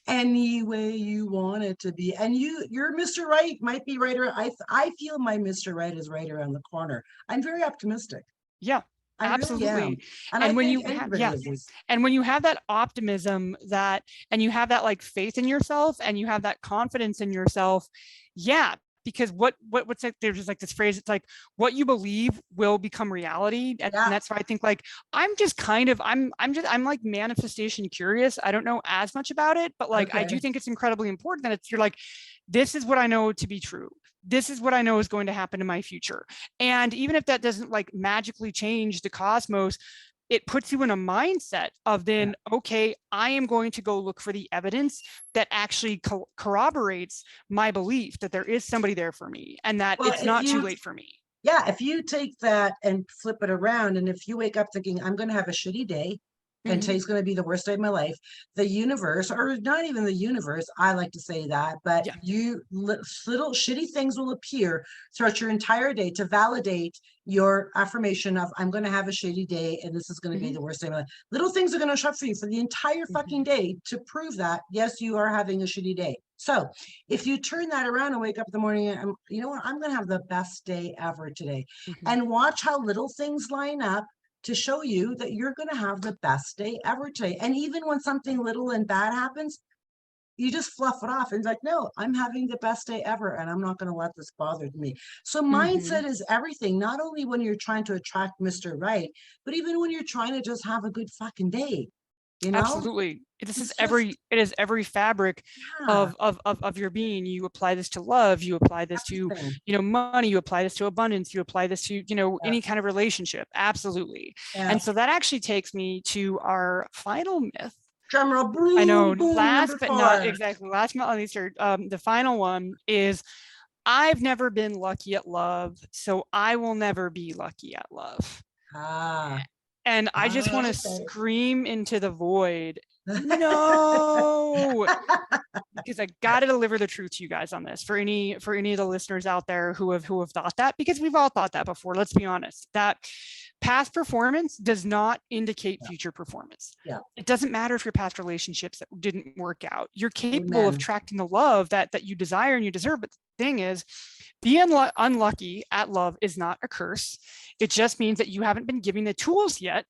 any way you want it to be. And your Mr. Right might be right around. I feel my Mr. Right is right around the corner. I'm very optimistic. Yeah. I really am, Absolutely. and I And when think you have, anybody yeah, is. and when you have that optimism, and you have that like faith in yourself, and you have that confidence in yourself, yeah, because what's like, there's just like this phrase, it's like what you believe will become reality. And Yeah. that's why I think like I'm just kind of I'm like manifestation curious. I don't know as much about it, but like I do Okay. think it's incredibly important that you're like, this is what I know to be true. This is what I know is going to happen in my future. And even if that doesn't like magically change the cosmos, it puts you in a mindset of Yeah. then, okay, I am going to go look for the evidence that actually corroborates my belief that there is somebody there for me and that Well, it's not too late for me. if you take that and flip it around, and if you wake up thinking, I'm going to have a shitty day, and Mhm. today's going to be the worst day of my life. The universe, or not even the universe, I like to say that, but Yeah. little shitty things will appear throughout your entire day to validate your affirmation of I'm going to have a shitty day and this is going to be Mhm. the worst day of my life. Little things are going to show up for you for the entire fucking Mhm. day to prove that yes, you are having a shitty day. So if you turn that around and wake up in the morning and you know what, I'm going to have the best day ever today, Mhm. and watch how little things line up to show you that you're going to have the best day ever today. And even when something little and bad happens, you just fluff it off and it's like, no, I'm having the best day ever and I'm not going to let this bother me. So Mhm. mindset is everything, not only when you're trying to attract Mr. Right, but even when you're trying to just have a good fucking day, you know? Absolutely. This is It's just, it is every fabric yeah, of your being. You apply this to love, you apply this to, everything. money, you apply this to abundance, you apply this to, Yeah, any kind of relationship. Absolutely. yeah. And so that actually takes me to our final myth. Drum roll, I know boom, boom, last number but not 4. exactly last but not least, or the final one is I've never been lucky at love, so I will never be lucky at love. Ah, And I just want to okay. scream into the void, no, because I got to deliver the truth to you guys on this for any of the listeners out there who have thought that, because we've all thought that before. Let's be honest, that past performance does not indicate Yeah, future performance. yeah. It doesn't matter if your past relationships that didn't work out. You're capable of Amen. attracting the love that you desire and you deserve. But the thing is, being unlucky at love is not a curse. It just means that you haven't been given the tools yet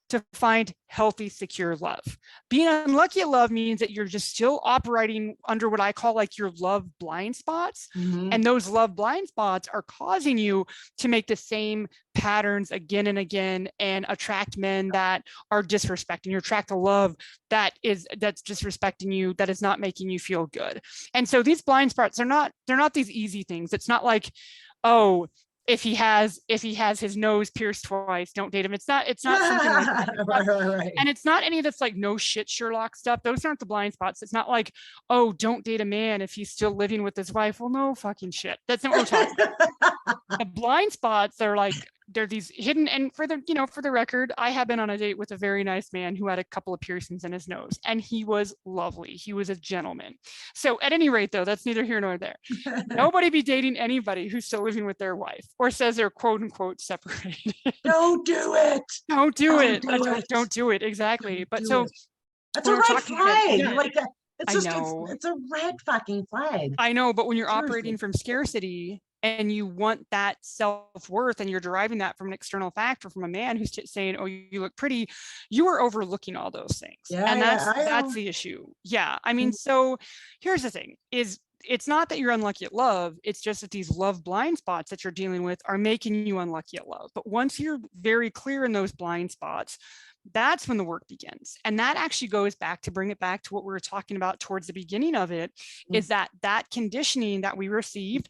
to find healthy, secure love. Being unlucky at love means that you're just still operating under what I call like your love blind spots. Mm-hmm. And those love blind spots are causing you to make the same patterns again and again and attract men that are disrespecting you, attract a love that's disrespecting you, that is not making you feel good. And so these blind spots are not, they're not these easy things. It's not like, oh, if he has his nose pierced twice, don't date him. It's not something like that. Right, right, right. And it's not any of this like no shit Sherlock stuff. Those aren't the blind spots. It's not like, oh, don't date a man if he's still living with his wife. Well, no fucking shit. That's not what we're talking about. The blind spots are like, they're these hidden. And for the, for the record, I have been on a date with a very nice man who had a couple of piercings in his nose, and he was lovely. He was a gentleman. So at any rate, though, that's neither here nor there. Nobody be dating anybody who's still living with their wife or says they're quote unquote separated. Don't do it. Don't do Don't it. do it. Don't do it. Exactly. Don't But do so it. That's a when we're red talking about, flag. yeah, Like that. It's I just know. it's a red fucking flag. I know, but when you're Seriously. operating from scarcity and you want that self-worth and you're deriving that from an external factor from a man who's saying, oh, you look pretty, you are overlooking all those things. Yeah, And yeah, I that's know. the issue. Yeah. I mean, so here's the thing is it's not that you're unlucky at love. It's just that these love blind spots that you're dealing with are making you unlucky at love. But once you're very clear in those blind spots, that's when the work begins. And that actually goes back to bring it back to what we were talking about towards the beginning of it, is that conditioning that we received,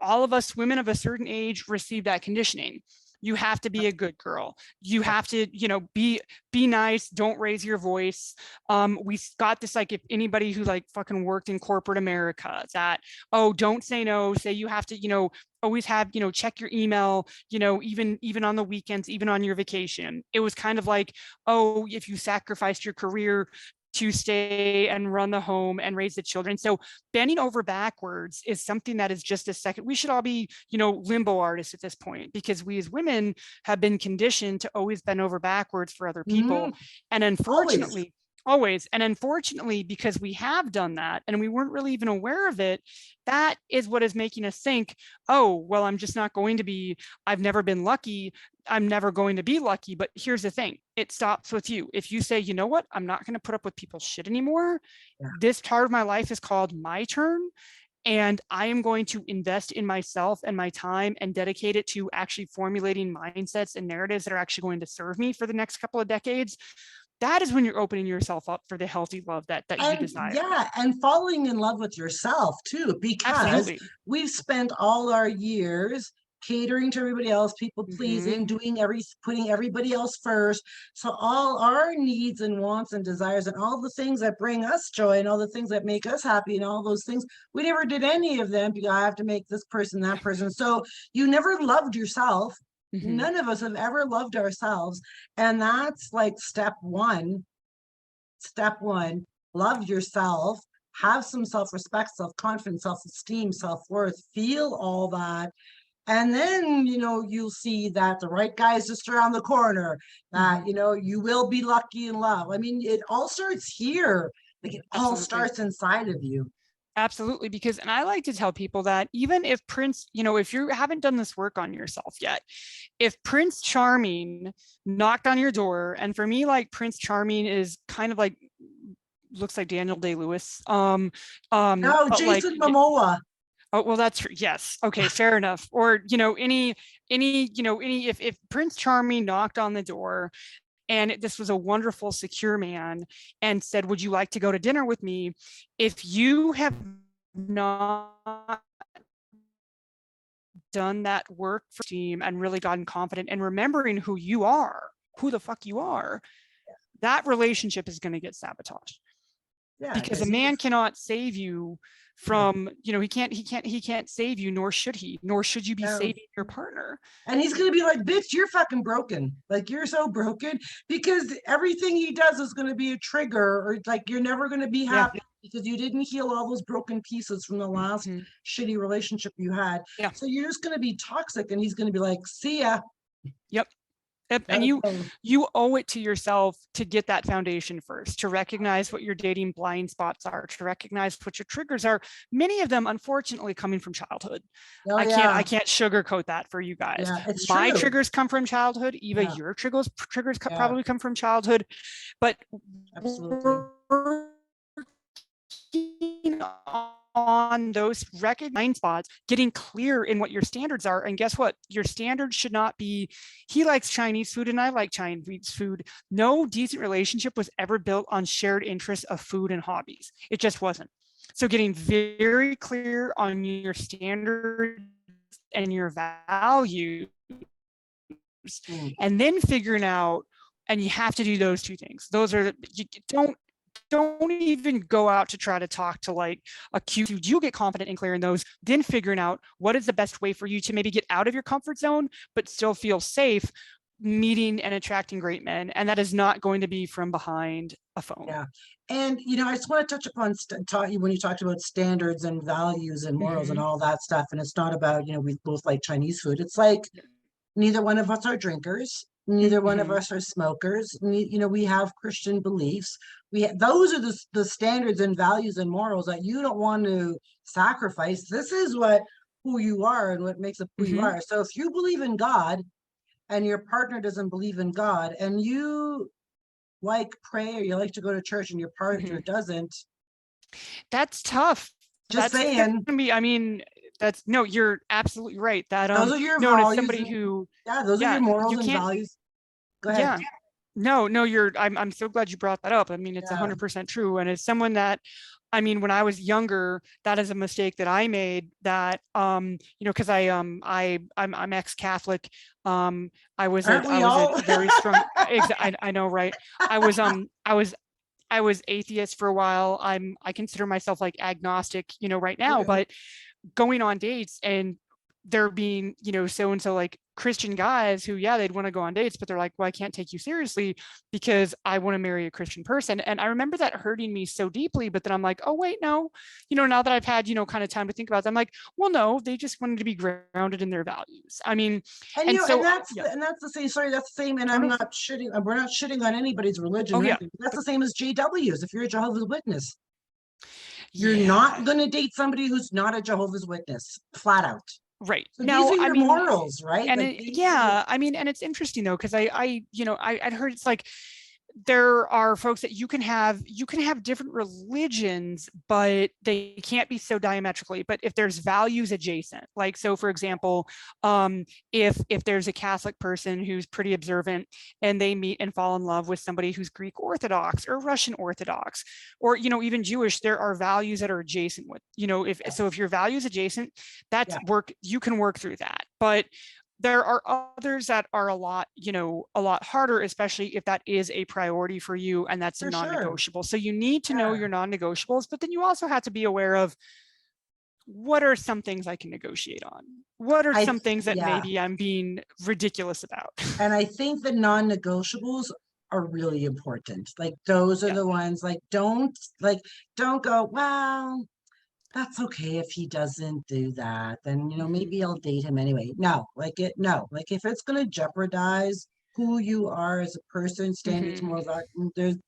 all of us women of a certain age receive that conditioning. You have to be a good girl. You have to, be nice. Don't raise your voice. We got this, like, if anybody who like fucking worked in corporate America, that, oh, don't say no. Say you have to, always have, check your email, even on the weekends, even on your vacation. It was kind of like, oh, if you sacrificed your career to stay and run the home and raise the children. So bending over backwards is something that is just a second. We should all be, limbo artists at this point, because we as women have been conditioned to always bend over backwards for other Mm-hmm. people. And Always. unfortunately, always. And unfortunately, because we have done that and we weren't really even aware of it, that is what is making us think, oh, well, I'm just not going to be, I've never been lucky. I'm never going to be lucky. But here's the thing, it stops with you. If you say, you know what, I'm not going to put up with people's shit anymore. Yeah. This part of my life is called my turn. And I am going to invest in myself and my time and dedicate it to actually formulating mindsets and narratives that are actually going to serve me for the next couple of decades. That is when you're opening yourself up for the healthy love that you And desire. yeah, and falling in love with yourself too, because Absolutely. we've spent all our years catering to everybody else, people pleasing, Mm-hmm. putting everybody else first. So all our needs and wants and desires and all the things that bring us joy and all the things that make us happy and all those things, we never did any of them because I have to make this person that person. So you never loved yourself. Mhm. None of us have ever loved ourselves. And that's like step one. Step one, love yourself, have some self respect, self confidence, self esteem, self worth, feel all that. And then, you'll see that the right guy is just around the corner, that, Mhm. you will be lucky in love. I mean, it all starts here. Like it all Absolutely. starts inside of you. Absolutely. Because, and I like to tell people that even if Prince, if you haven't done this work on yourself yet, if Prince Charming knocked on your door, and for me, like Prince Charming is kind of like, looks like Daniel Day-Lewis. No, But like, Jason Momoa. oh, well, that's true. Yes. Okay. Fair enough. Or, if Prince Charming knocked on the door and this was a wonderful, secure man and said, would you like to go to dinner with me? If you have not done that work for team and really gotten confident and remembering who you are, who the fuck you are, that relationship is going to get sabotaged Yeah, because a because man he's cannot save you no, from, he can't save you, nor should you be no. saving your partner. And he's gonna be like, bitch, you're fucking broken. Like you're so broken because everything he does is gonna be a trigger, or like you're never gonna be Yeah. happy because you didn't heal all those broken pieces from the last Mhm. shitty relationship you had. Yeah. So you're just gonna be toxic and he's gonna be like, see ya. Yep. And Gotta you go. you owe it to yourself to get that foundation first, to recognize what your dating blind spots are, to recognize what your triggers are. Many of them, unfortunately, coming from childhood. Oh I can't yeah. I can't sugarcoat that for you guys. Yeah, it's My true. triggers come from childhood. Eva, Yeah, your triggers yeah, probably come from childhood, but absolutely. working on those recognized spots, getting clear in what your standards are. And guess what? Your standards should not be, he likes Chinese food and I like Chinese food. No decent relationship was ever built on shared interests of food and hobbies. It just wasn't. So getting very clear on your standards and your values, Mm. and then figuring out, and you have to do those two things. Those are, you don't even go out to try to talk to like a cute dude. You get confident and clear in those, then figuring out what is the best way for you to maybe get out of your comfort zone, but still feel safe meeting and attracting great men. And that is not going to be from behind a phone. Yeah. And I just want to touch upon taught you when you talked about standards and values and morals and Mm-hmm. all that stuff. And it's not about, we both like Chinese food. It's like neither one of us are drinkers, neither one of Mm-hmm. us are smokers. We have Christian beliefs. Those are the standards and values and morals that you don't want to sacrifice. This is what who you are and what makes up who you Mm-hmm. are. So if you believe in God and your partner doesn't believe in God and you like pray or you like to go to church and your Mm-hmm. partner doesn't, That's tough. just That's going saying, to be, I mean, that's, no, you're absolutely right. That, those are your no, and as values. somebody who, Yeah, those are yeah, your morals you and can't, values. Go ahead. yeah, no, no, I'm so glad you brought that up. I mean, it's Yeah. 100% true. And as someone that, I mean, when I was younger, that is a mistake that I made that, cause I'm ex-Catholic. Aren't we I was a all? very strong, I know, right. I was, I was atheist for a while. I consider myself like agnostic, right now, Okay. but going on dates and there being, so and so like Christian guys who, yeah, they'd want to go on dates, but they're like, well, I can't take you seriously because I want to marry a Christian person. And I remember that hurting me so deeply. But then I'm like, oh, wait, no, now that I've had, kind of time to think about it, I'm like, well, no, they just wanted to be grounded in their values. I mean, And and and so, that's yeah, and that's the same. Sorry, that's the same. And oh, I'm no, not shitting. We're not shitting on anybody's religion oh, or yeah, anything. That's the same as JWs. If you're a Jehovah's Witness, you're not yeah, going to date somebody who's not a Jehovah's Witness, flat out. right. So these Now, are I your mean, morals, right? and Like it, these are your yeah, I mean, and it's interesting though, because I'd heard it's like there are folks that you can have different religions, but they can't be so diametrically. But if there's values adjacent, like, so for example, if there's a Catholic person who's pretty observant and they meet and fall in love with somebody who's Greek Orthodox or Russian Orthodox, or even Jewish, there are values that are adjacent with, if your values adjacent, that's yeah, work, you can work through that. But there are others that are a lot harder, especially if that is a priority for you and that's a for sure. non-negotiable. So you need to know Yeah, your non-negotiables, but then you also have to be aware of what are some things I can negotiate on? What are some things that Yeah. maybe I'm being ridiculous about? And I think the non-negotiables are really important. Like those are Yeah. the ones like don't go, well, that's okay if he doesn't do that. Then, maybe I'll date him anyway. No. Like if it's gonna jeopardize who you are as a person, standards, Mhm. morals,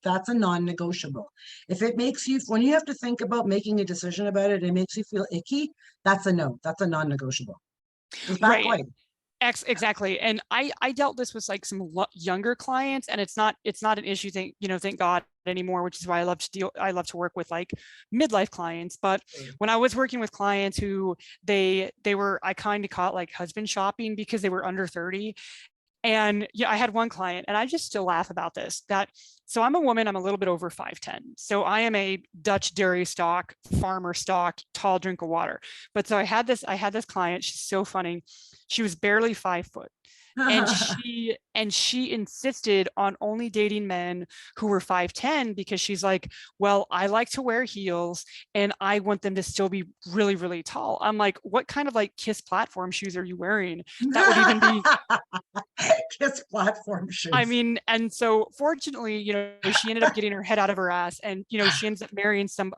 that's a non-negotiable. If it makes you, when you have to think about making a decision about it, it makes you feel icky, that's a no. That's a non-negotiable. Just back Right. away. Exactly. And I dealt this with like some younger clients, and it's not an issue, thank God anymore, which is why I love to work with like midlife clients. But when I was working with clients who they were, I kind of caught like husband shopping because they were under 30. And yeah, I had one client, and I just still laugh about this. So I'm a woman, I'm a little bit over 5'10". So I am a Dutch dairy stock, farmer stock, tall drink of water. But so I had this client, she's so funny. She was barely 5 foot. And she insisted on only dating men who were 5'10", because she's like, well, I like to wear heels and I want them to still be really, really tall. I'm like, what kind of like Kiss platform shoes are you wearing? That would even be, Kiss platform I shoes. mean, and so fortunately, she ended up getting her head out of her ass, and she ends up marrying some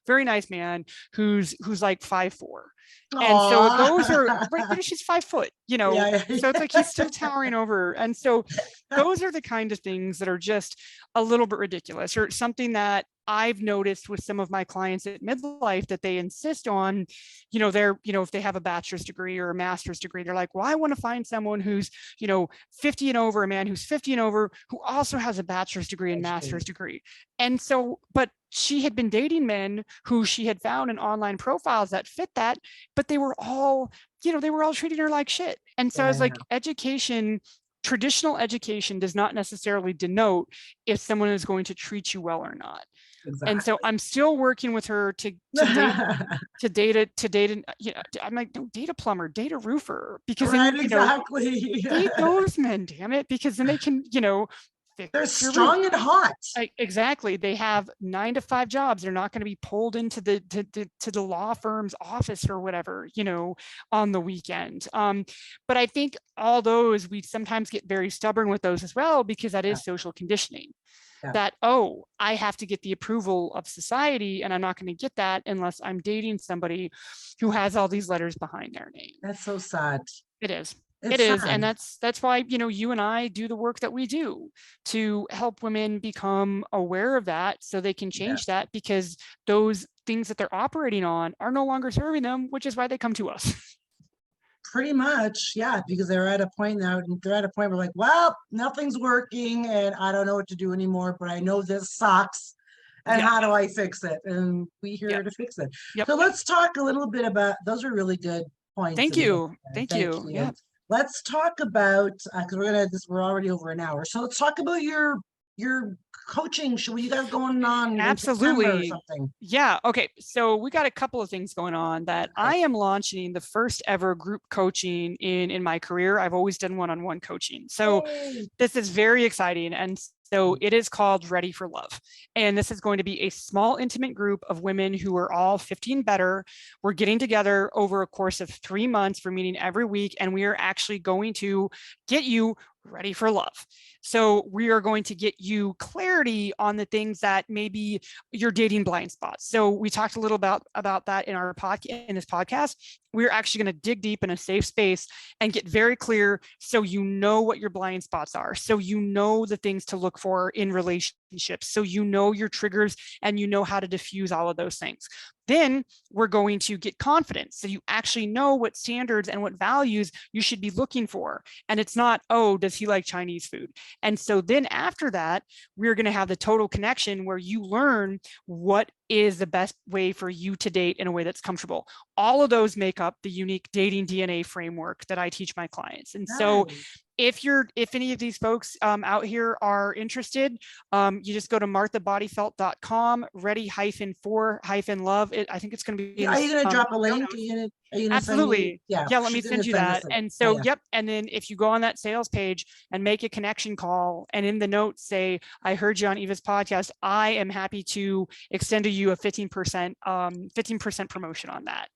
very nice man who's like 5'4". And so those are Aw. right, she's 5 foot, Yeah, so it's like he's still towering over her. And so yeah. those are the kind of things that are just a little bit ridiculous, or something that I've noticed with some of my clients at midlife, that they insist on, if they have a bachelor's degree or a master's degree, they're like, well, I want to find someone who's, 50 and over, a man who's 50 and over, who also has a bachelor's degree and master's degree. And so, but she had been dating men who she had found in online profiles that fit that, but they were all, they were all treating her like shit. And so I was like, Yeah, traditional education does not necessarily denote if someone is going to treat you well or not. And so exactly. I'm still working with her to date I'm like, don't date a plumber, date a roofer, because Right, then, exactly. date those men, damn it, because then they can, They're fix your roof. strong and hot. Exactly. They have 9 to 5 jobs. They're not going to be pulled into the law firm's office or whatever, on the weekend. But I think all those, we sometimes get very stubborn with those as well, because that Yeah, is social conditioning. yeah. That, oh, I have to get the approval of society, and I'm not going to get that unless I'm dating somebody who has all these letters behind their name. That's so sad. It is. It It's is. And sad. that's why, you and I do the work that we do to help women become aware of that, so they can change Yes. that, because those things that they're operating on are no longer serving them, which is why they come to us. Pretty much, yeah, because they're at a point now, they're at a point where like, well, nothing's working and I don't know what to do anymore, but I know this sucks. And Yep. how do I fix it? And we here Yep. to fix it. Yep. So let's talk a little bit about, those are really good points Thank in there. you. Thank Thank you. you. Yeah. Let's talk about, because we're already over an hour. So let's talk about your coaching. Should you guys going on in September or Absolutely. something? Yeah. Okay. So we got a couple of things going on, that Okay. I am launching the first ever group coaching in my career. I've always done one-on-one coaching. So Yay. this is very exciting. And so it is called Ready for Love. And this is going to be a small, intimate group of women who are all 15 better. We're getting together over a course of 3 months. We're meeting every week, and we are actually going to get you ready for love. So we are going to get you clarity on the things that maybe you're dating blind spots. So we talked a little about that in our podcast, in this podcast. We're actually going to dig deep in a safe space and get very clear, so you know what your blind spots are, so you know the things to look for in relationships, so you know your triggers and you know how to diffuse all of those things. Then we're going to get confidence, so you actually know what standards and what values you should be looking for. And it's not, oh, does he like Chinese food? And so then after that, we're going to have the total connection, where you learn what is the best way for you to date in a way that's comfortable. All of those make up the unique dating DNA framework that I teach my clients. And so Nice. if any of these folks out here are interested, you just go to marthabodyfelt.com, ready-for-love. I think it's going to be in Are you this gonna drop a show link? notes. Are you gonna send me? Absolutely. Yeah, Yeah, let me she's gonna send you send us that. a And yeah, so, yeah. yep. And then if you go on that sales page and make a connection call, and in the notes say, I heard you on Eva's podcast, I am happy to extend to you a 15% promotion on that.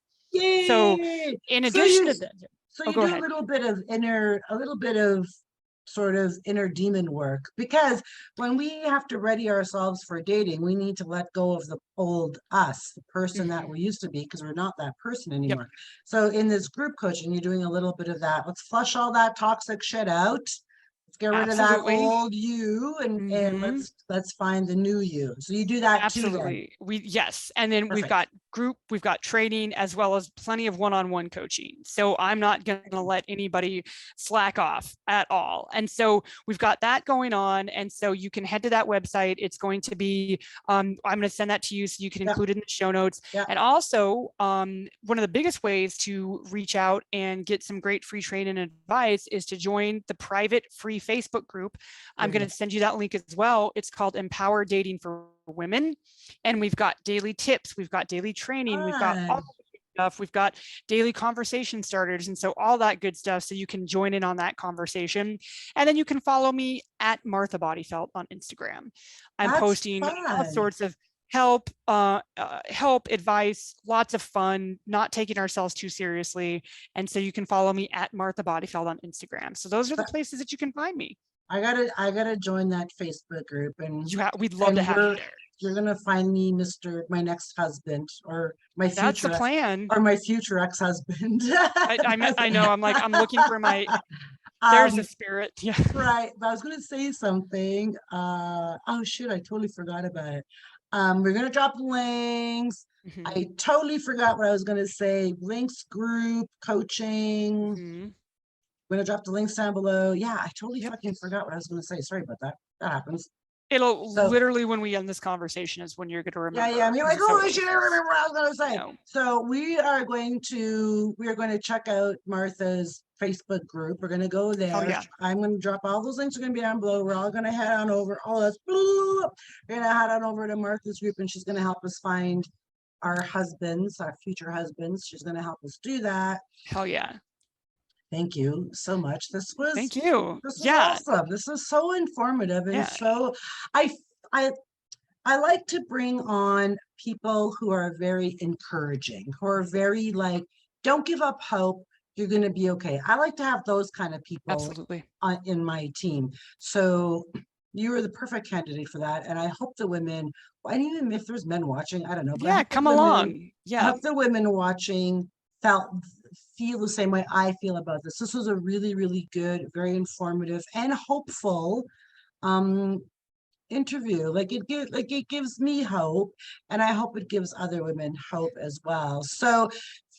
So Yay! in So addition you to that, so oh, you go do ahead. a little bit of sort of inner demon work, because when we have to ready ourselves for dating, we need to let go of the old us, the person that we Mhm. used to be, because we're not that person Yep, anymore. So in this group coaching, you're doing a little bit of that. Let's flush all that toxic shit out. Let's get rid of that absolutely. old you, and Mhm. let's find the new you. So you do that too then. Absolutely. Yes. And then we've Perfect. got group, we've got training as well as plenty of one-on-one coaching. So I'm not going to let anybody slack off at all. And so we've got that going on. And so you can head to that website. It's going to be, I'm going to send that to you so you can Yeah, include it in the show notes. yeah. And also, one of the biggest ways to reach out and get some great free training and advice is to join the private free Facebook group. I'm going to send you that link as well. It's called Empower Dating for Women. And we've got daily tips, we've got daily training, we've got all Fun. the stuff, we've got daily conversation starters. And so all that good stuff. So you can join in on that conversation. And then you can follow me at Martha Bodyfelt on Instagram. I'm That's posting all fun. sorts of help, help, advice, lots of fun, not taking ourselves too seriously. And so you can follow me at Martha Bodyfelt on Instagram. So those are the places that you can find me. I gotta join that Facebook group, We'd love to and have you we're there. you're gonna find me my next husband, That's the plan. or my future ex-husband. I know. I'm like, I'm looking for my, there's a Um, spirit. Yeah. right, but I was gonna say something. Oh shit, I totally forgot about it. We're gonna drop links. Mhm, I totally forgot what I was gonna say. Links, group, coaching. mhm. I'm gonna drop the links down below. Yeah, I totally Yep. fucking forgot what I was gonna say. Sorry about that. That happens. It'll So literally, when we end this conversation is when you're going to yeah. remember And you're because like, it's so holy shit, I easy. remember what I was gonna I say. know. So we are going to check out Martha's Facebook group. We're gonna go Oh there. yeah. I'm gonna drop all those links are gonna be down below. We're all gonna head on over. All us we're gonna head on over to Martha's group, and she's gonna help us find our husbands, our future husbands. She's gonna help us do that. Hell yeah. Thank you so much. Thank you. This was Yeah. awesome. This is so informative and Yeah. so I I I like to bring on people who are very encouraging, who are very like, don't give up hope. You're going to be okay. I like to have those kind of people Absolutely. in my team. So you are the perfect candidate for that. And I hope the women, and even if there's men watching, I don't know, but Yeah. Come along. I Yeah. hope the women watching felt feel the same way I feel about this. This was a really, really good, very informative and hopeful um interview. Like it gives me hope, and I hope it gives other women hope as well. So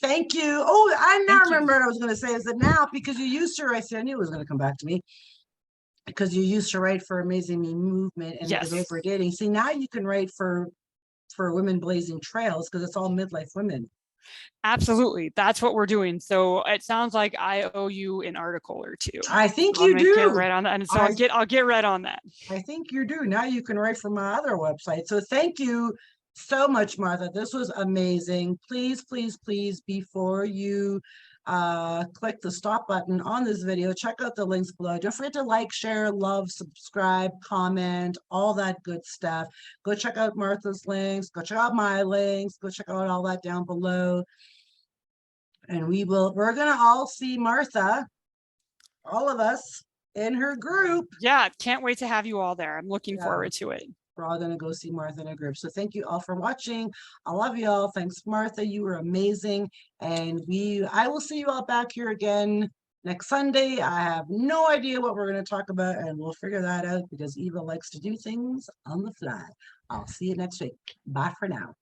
thank you. Oh, I now Thank you. remember what I was going to say is that now, because you used to write, see, I knew it was going to come back to me, because you used to write for Amazing Me Movement and it was Yes. over dating. See, now you can write for Women Blazing Trails, because it's all midlife women. Absolutely. That's what we're doing. So it sounds like I owe you an article or two. I think So I'm you gonna get do. right on that. And so I I'll get right on that. I think you do. Now you can write from my other website. So thank you so much, Martha. This was amazing. Please, please, please, before you click the stop button on this video, check out the links below. Don't forget to like, share, love, subscribe, comment, all that good stuff. Go check out Martha's links. Go check out my links. Go check out all that down below. And we're going to all see Martha, all of us, in her group. Yeah. Can't wait to have you all there. I'm looking Yeah. forward to it. We're all going to go see Martha in a group. So thank you all for watching. I love you all. Thanks, Martha. You were amazing. And I will see you all back here again next Sunday. I have no idea what we're going to talk about, and we'll figure that out, because Eva likes to do things on the fly. I'll see you next week. Bye for now.